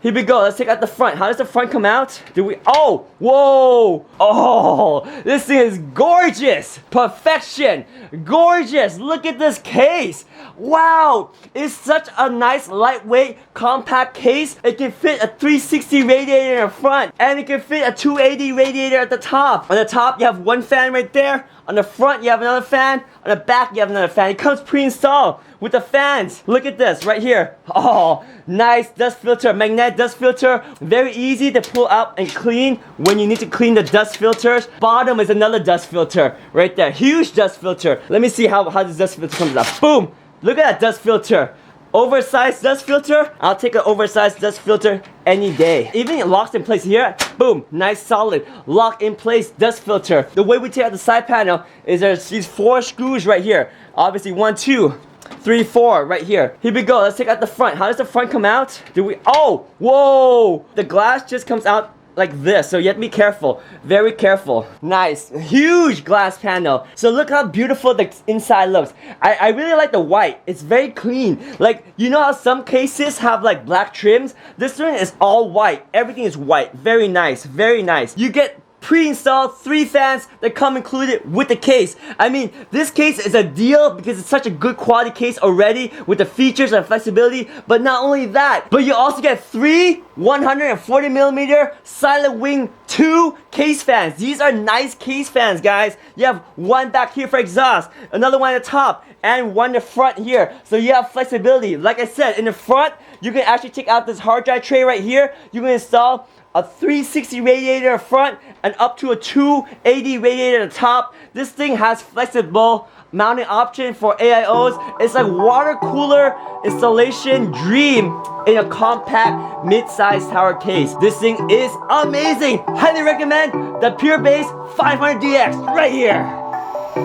Here we go. Let's take out the front. How does the front come out? Oh, whoa. Oh, this thing is gorgeous. Perfection. Gorgeous. Look at this case. Wow. It's such a nice, lightweight, compact case. It can fit a 360 radiator in the front. And it can fit a 280 radiator at the top. On the top, you have one fan right there. On the front, you have another fan. On the back, you have another fan. It comes pre-installed with the fans. Look at this right here. Oh, nice dust filter, magnetic dust filter. Very easy to pull out and clean when you need to clean the dust filters. Bottom is another dust filter right there. Huge dust filter. Let me see how this dust filter comes out. Boom. Look at that dust filter. Oversized dust filter. I'll take an oversized dust filter any day. Even it locks in place here. Boom, nice solid lock in place dust filter. The way we take out the side panel is there's these 4 screws right here. Obviously 1, 2, 3, 4 right here. Here we go. Let's take out the front. How does the front come out? Oh, whoa. The glass just comes out like this, so you have to be careful, very careful. Nice, huge glass panel. So look how beautiful the inside looks. I really like the white. It's very clean. Like, you know how some cases have like black trims? This one is all white. Everything is white. Very nice, very nice. You get pre-installed 3 fans that come included with the case. I mean, this case is a deal because it's such a good quality case already with the features and flexibility. But not only that, but you also get 3 140mm Silent Wing 2 case fans. These are nice case fans, guys. You have one back here for exhaust, another one at the top, and one in the front here. So you have flexibility. Like I said, in the front, you can actually take out this hard drive tray right here. You can install a 360 radiator in front and up to a 280 radiator at the top. This thing has flexible mounting option for AIOs. It's like water cooler installation dream in a compact mid-sized tower case. This thing is amazing. Highly recommend the Pure Base 500DX right here.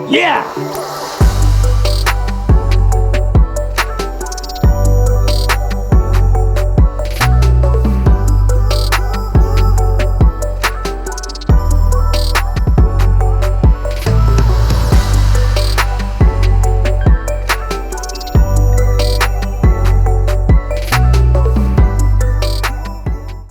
Yeah!